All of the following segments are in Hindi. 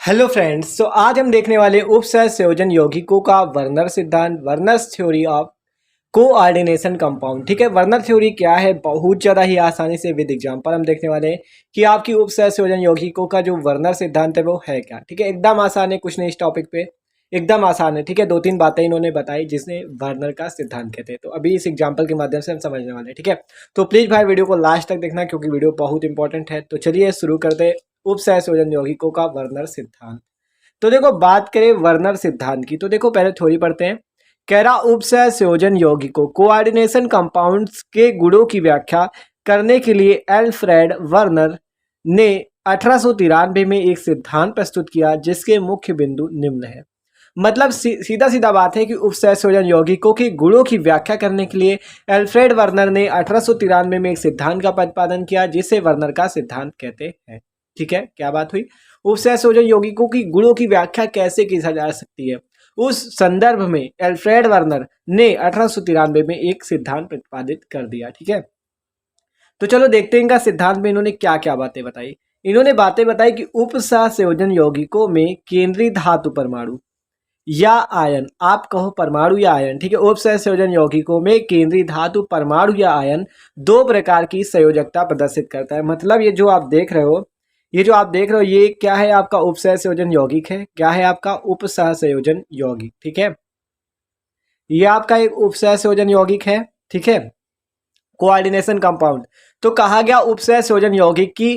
हेलो फ्रेंड्स, तो आज हम देखने वाले उपसह संयोजन यौगिकों का वर्नर सिद्धांत, Werner's theory of coordination compound. ठीक है, वर्नर थ्योरी क्या है, बहुत ज़्यादा ही आसानी से विद एग्जांपल हम देखने वाले हैं कि आपकी उपसह संयोजन यौगिकों का जो वर्नर सिद्धांत है वो है क्या। ठीक है, एकदम आसान है, कुछ नहीं इस टॉपिक पे एकदम आसान है। ठीक है, दो तीन बातें इन्होंने बताई जिसने वर्नर का सिद्धांत कहते हैं, तो अभी इस एग्जाम्पल के माध्यम से हम समझने वाले हैं। ठीक है, तो प्लीज़ भाई वीडियो को लास्ट तक देखना क्योंकि वीडियो बहुत इंपॉर्टेंट है। तो चलिए शुरू करते हैं उपसह संयोजन यौगिकों का वर्नर सिद्धांत। तो देखो, बात करें वर्नर सिद्धांत की तो देखो पहले थ्योरी पढ़ते हैं। कह रहा उपसह संयोजन यौगिकों कोऑर्डिनेशन कंपाउंड्स के गुणों की व्याख्या करने के लिए एल्फ्रेड वर्नर ने 1893 में एक सिद्धांत प्रस्तुत किया जिसके मुख्य बिंदु निम्न है। मतलब सीधा सीधा बात है कि उपसह संयोजन यौगिकों के गुणों की व्याख्या करने के लिए एल्फ्रेड वर्नर ने 1893 में एक सिद्धांत का प्रतिपादन किया जिसे वर्नर का सिद्धांत कहते हैं। ठीक है, क्या बात हुई, उपसह संयोजन यौगिकों की गुणों की व्याख्या कैसे की जा सकती है, उस संदर्भ में एल्फ्रेड वर्नर ने 1893 में एक सिद्धांत प्रतिपादित कर दिया। ठीक है, तो चलो देखते हैं इनका सिद्धांत में इन्होंने क्या क्या बातें बताई। इन्होंने बातें बताई कि उपसह संयोजन यौगिकों में केंद्रीय धातु परमाणु या आयन, आप कहो परमाणु या आयन, ठीक है, उपसह संयोजन यौगिकों में केंद्रीय धातु परमाणु या आयन दो प्रकार की संयोजकता प्रदर्शित करता है। मतलब ये जो आप देख रहे हो, ये क्या है, आपका उपसह संयोजन यौगिक है। क्या है आपका उपसह संयोजन यौगिक। ठीक है, ये आपका एक उपसह संयोजन यौगिक है। ठीक है, कोऑर्डिनेशन कंपाउंड। तो कहा गया उपसह संयोजन यौगिक की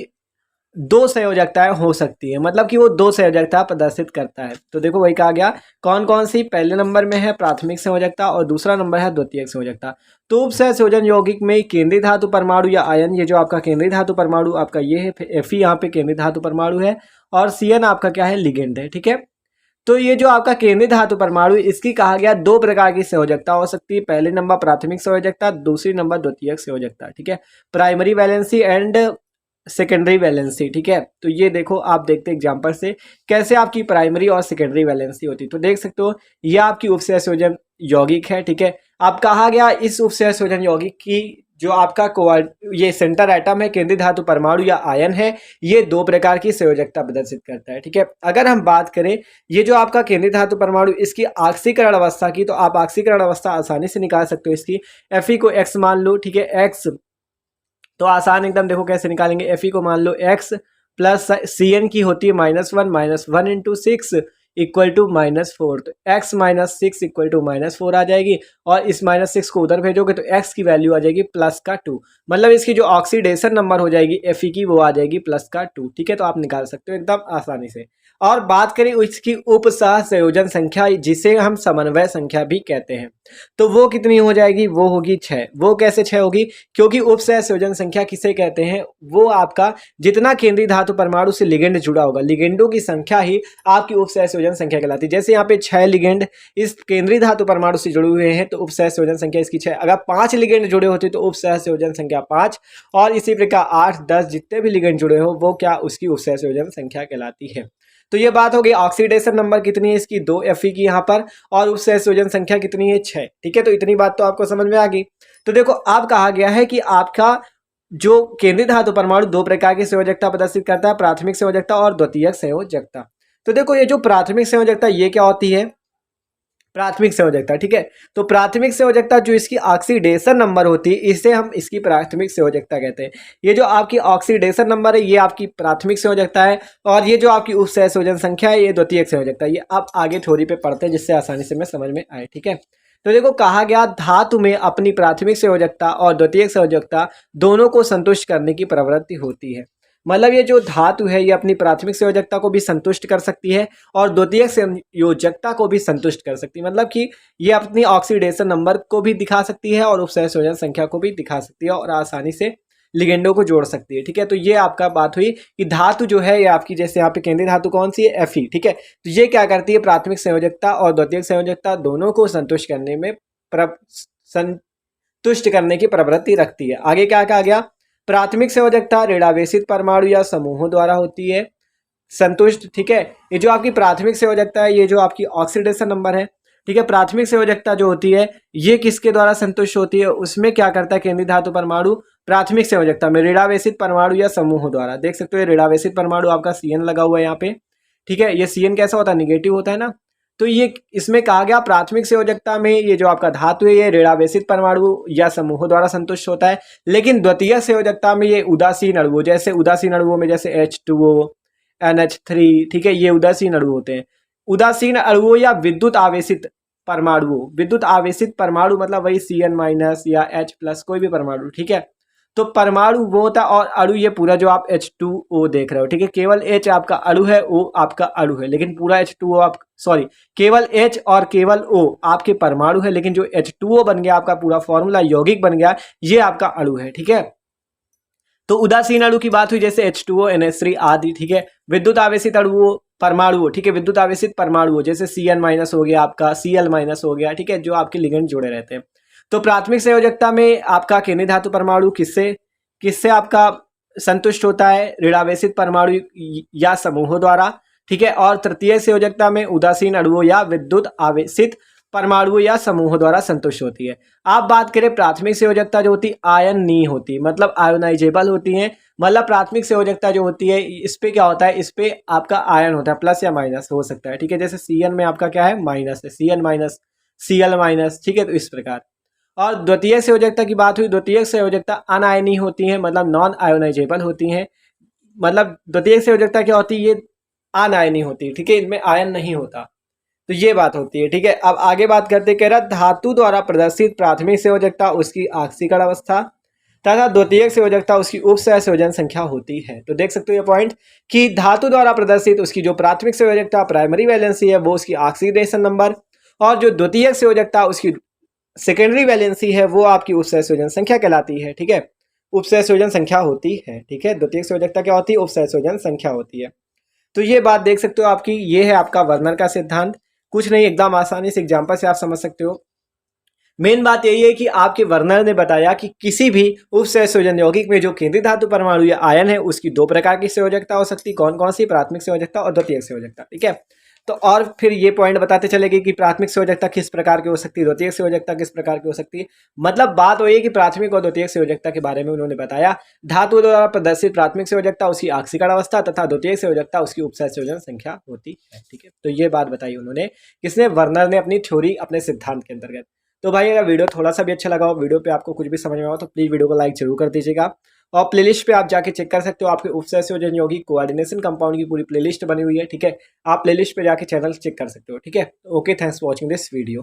दो संयोजकताएं हो सकती है, मतलब कि वो दो संयोजकता प्रदर्शित करता है। तो देखो वही कहा गया, कौन कौन सी, पहले नंबर में है प्राथमिक संयोजकता और दूसरा नंबर है द्वितीयक संयोजकता। तो उपसह संयोजन यौगिक में केंद्रीय धातु परमाणु या आयन, ये जो आपका केंद्रीय धातु परमाणु आपका ये है, Fe यहाँ पे केंद्रीय धातु परमाणु है और Cn आपका क्या है, लिगेंड है। ठीक है, तो ये जो आपका केंद्रीय धातु परमाणु, इसकी कहा गया दो प्रकार की संयोजकता हो सकती है। पहले नंबर प्राथमिक संयोजकता, दूसरी नंबर द्वितीयक संयोजकता। ठीक है, primary valency and secondary valency. ठीक है, तो ये देखो आप देखते एग्जांपल से कैसे आपकी प्राइमरी और सेकेंडरी वैलेंसी होती है। तो देख सकते हो ये आपकी उपसह संयोजन यौगिक है। ठीक है, अब कहा गया इस उपसह संयोजन यौगिक की जो आपका ये सेंटर एटम है, केंद्रीय धातु परमाणु या आयन है, ये दो प्रकार की संयोजकता प्रदर्शित करता है। ठीक है, अगर हम बात करें ये जो आपका केंद्रीय धातु परमाणु, इसकी ऑक्सीकरण अवस्था की, तो आप ऑक्सीकरण अवस्था आसानी से निकाल सकते हो इसकी। Fe को x मान लो। ठीक है, x तो आसान एकदम, देखो कैसे निकालेंगे। Fe को मान लो x प्लस Cn की होती है -1 इंटू 6 इक्वल टू -4, तो x -6 इक्वल टू -4 आ जाएगी और इस -6 को उधर भेजोगे तो x की वैल्यू आ जाएगी +2। मतलब इसकी जो ऑक्सीडेशन नंबर हो जाएगी Fe की, वो आ जाएगी +2। ठीक है, तो आप निकाल सकते हो एकदम आसानी से। और बात करें इसकी उपसह संयोजन संख्या, जिसे हम समन्वय संख्या भी कहते हैं, तो वो कितनी हो जाएगी, वो होगी 6। वो कैसे 6 होगी, क्योंकि उपसह संयोजन संख्या किसे कहते हैं, वो आपका जितना केंद्रीय धातु परमाणु से लिगेंड जुड़ा होगा, लिगेंडों की संख्या ही आपकी उपसह संयोजन संख्या कहलाती है। जैसे यहाँ पे 6 लिगेंड इस केंद्रीय धातु परमाणु से जुड़े हुए हैं तो उपसह संयोजन संख्या इसकी 6। अगर 5 लिगेंड जुड़े होते तो उपसह संयोजन संख्या 5, और इसी प्रकार 8 10 जितने भी लिगेंड जुड़े हो वो क्या, उसकी उपसह संयोजन संख्या कहलाती है। तो ये बात हो गई, ऑक्सीडेशन नंबर कितनी है इसकी, 2 Fe की यहाँ पर, और उपसह संयोजन संख्या कितनी है, 6। ठीक है, तो इतनी बात तो आपको समझ में आ गई। तो देखो अब कहा गया है कि आपका जो केंद्रीय धातु परमाणु दो प्रकार की संयोजकता प्रदर्शित करता है, प्राथमिक संयोजकता और द्वितीयक संयोजकता। तो देखो ये जो प्राथमिक संयोजकता, ये क्या होती है, प्राथमिक संयोजकता। ठीक है, तो प्राथमिक संयोजकता जो इसकी ऑक्सीडेशन नंबर होती है, इसे हम इसकी प्राथमिक संयोजकता कहते हैं। ये जो आपकी ऑक्सीडेशन नंबर है, ये आपकी प्राथमिक संयोजकता है, और ये जो आपकी उपसह संयोजन संख्या है, ये द्वितीयक संयोजकता है। ये आप आगे थ्योरी पे पढ़ते हैं जिससे आसानी से मैं समझ में आए। ठीक है, तो देखो कहा गया धातु में अपनी प्राथमिक संयोजकता और द्वितीयक संयोजकता दोनों को संतुष्ट करने की प्रवृत्ति होती है। मतलब ये जो धातु है ये अपनी प्राथमिक संयोजकता को भी संतुष्ट कर सकती है और द्वितीयक संयोजकता को भी संतुष्ट कर सकती है। मतलब कि ये अपनी ऑक्सीडेशन नंबर को भी दिखा सकती है और उपसह संयोजन संख्या को भी दिखा सकती है और आसानी से लिगेंडों को जोड़ सकती है। ठीक है, तो ये आपका बात हुई कि धातु जो है ये आपकी, जैसे यहाँ पे केंद्रीय धातु कौन सी है, Fe। ठीक है, तो ये क्या करती है, प्राथमिक संयोजकता और द्वितीयक संयोजकता दोनों को संतुष्ट करने में संतुष्ट करने की प्रवृत्ति रखती है। आगे क्या कहा गया, प्राथमिक संयोजकता ऋणावेशित परमाणु या समूहों द्वारा होती है संतुष्ट। ठीक है, ये जो आपकी प्राथमिक संयोजकता है, ये जो आपकी ऑक्सीडेशन नंबर है, ठीक है, प्राथमिक संयोजकता जो होती है ये किसके द्वारा संतुष्ट होती है, उसमें क्या करता है केंद्रीय धातु परमाणु प्राथमिक संयोजकता में ऋणावेशित परमाणु या समूहों द्वारा। देख सकते हो ऋणावेशित परमाणु आपका Cn लगा हुआ है यहाँ पे। ठीक है। ये Cn कैसा होता है, निगेटिव होता है ना। तो ये इसमें कहा गया प्राथमिक संयोजकता में ये जो आपका धातु है ये ऋणावेशित परमाणु या समूहों द्वारा संतुष्ट होता है, लेकिन द्वितीय संयोजकता में ये उदासीन अणुओं, जैसे उदासीन अणुओं में जैसे H2O, NH3, ठीक है, ये उदासीन अणु होते हैं। उदासीन अणुओं या विद्युत आवेशित परमाणुओं, विद्युत आवेशित परमाणु मतलब वही Cn- या H+ कोई भी परमाणु, ठीक है। तो परमाणु वो होता है और अणु ये पूरा जो आप H2O देख रहे हो, ठीक है, केवल H आपका अणु है, O आपका अणु है, लेकिन पूरा H2O आप सॉरी केवल H और केवल O आपके परमाणु है, लेकिन जो H2O बन गया आपका पूरा फॉर्मूला यौगिक बन गया, ये आपका अणु है, ठीक है। तो उदासीन अणु की बात हुई जैसे H2O, NH3 आदि, ठीक है। विद्युत आवेशित अणुओं परमाणु, ठीक है, विद्युत आवेशित परमाणु जैसे Cn- हो गया आपका, Cl- हो गया, ठीक है, जो आपके लिगेंड जुड़े रहते हैं। तो प्राथमिक संयोजकता में आपका केंद्रीय धातु परमाणु किससे किससे आपका संतुष्ट होता है, ऋणावेशित परमाणु या समूहों द्वारा, ठीक है। और तृतीय संयोजकता में उदासीन अणुओं या विद्युत आवेशित परमाणु या समूहों द्वारा संतुष्ट होती है। आप बात करें प्राथमिक संयोजकता जो होती आयनीय होती, मतलब आयोनाइजेबल होती है। मतलब प्राथमिक संयोजकता जो होती है इस पे क्या होता है, इस पे आपका आयन होता है, प्लस या माइनस हो सकता है, ठीक है। जैसे Cn में आपका क्या है, माइनस है, Cn-, Cl-, ठीक है। तो इस प्रकार। और द्वितीय संयोजकता की बात हुई, द्वितीय संयोजकता अनायनीय होती है, मतलब नॉन आयोनाइजेबल होती है। मतलब द्वितीय संयोजकता क्या होती है, ये अनायनीय होती है, ठीक है, इनमें आयन नहीं होता। तो ये बात होती है, ठीक है। अब आगे बात करते, कह रहा धातु द्वारा प्रदर्शित प्राथमिक संयोजकता उसकी ऑक्सीकरण अवस्था तथा द्वितीयक संयोजकता उसकी उप संयोजन संख्या होती है। तो देख सकते हो ये पॉइंट कि धातु द्वारा प्रदर्शित उसकी जो प्राथमिक संयोजकता प्राइमरी वैलेंसी है वो उसकी ऑक्सीडेशन नंबर, और जो द्वितीयक संयोजकता उसकी सेकेंडरी वैलेंसी है वो आपकी उप संयोजन संख्या कहलाती है, ठीक है। उप संयोजन संख्या होती है, ठीक है। द्वितीयक संयोजकता क्या होती है, उप संयोजन संख्या होती है। तो ये बात देख सकते हो आपकी, ये है आपका वर्नर का सिद्धांत। कुछ नहीं, एकदम आसानी से एग्जांपल से आप समझ सकते हो। मेन बात यही है कि आपके वर्नर ने बताया कि किसी भी उप संयोजन यौगिक में जो केंद्रीय धातु परमाणु या आयन है उसकी दो प्रकार की संयोजकता हो सकती है। कौन कौन सी, प्राथमिक संयोजकता और द्वितीयक संयोजकता, ठीक है। तो और फिर ये पॉइंट बताते चलेंगे कि प्राथमिक संयोजकता किस प्रकार की हो सकती है, द्वितीयक संयोजकता किस प्रकार की हो सकती है। मतलब बात वही है कि प्राथमिक और द्वितीयक संयोजकता के बारे में उन्होंने बताया। धातु द्वारा प्रदर्शित प्राथमिक संयोजकता उसकी ऑक्सीकरण अवस्था तथा द्वितीयक संयोजकता उसकी उप संयोजन संख्या होती है, ठीक है। तो ये बात बताई उन्होंने, किसने, वर्नर ने, अपनी थ्योरी, अपने सिद्धांत के अंतर्गत। तो भाई अगर वीडियो थोड़ा सा भी अच्छा लगा हो, वीडियो पे आपको कुछ भी समझ में आओ तो प्लीज़ वीडियो को लाइक जरूर कर दीजिएगा। और प्लेलिस्ट पे आप जाके चेक कर सकते हो, आपके उप संयोजन यौगिक कोऑर्डिनेशन कंपाउंड की पूरी प्लेलिस्ट बनी हुई है, ठीक है। आप प्लेलिस्ट पे जाके चैनल चेक कर सकते हो, ठीक है। Okay, thanks for watching this video.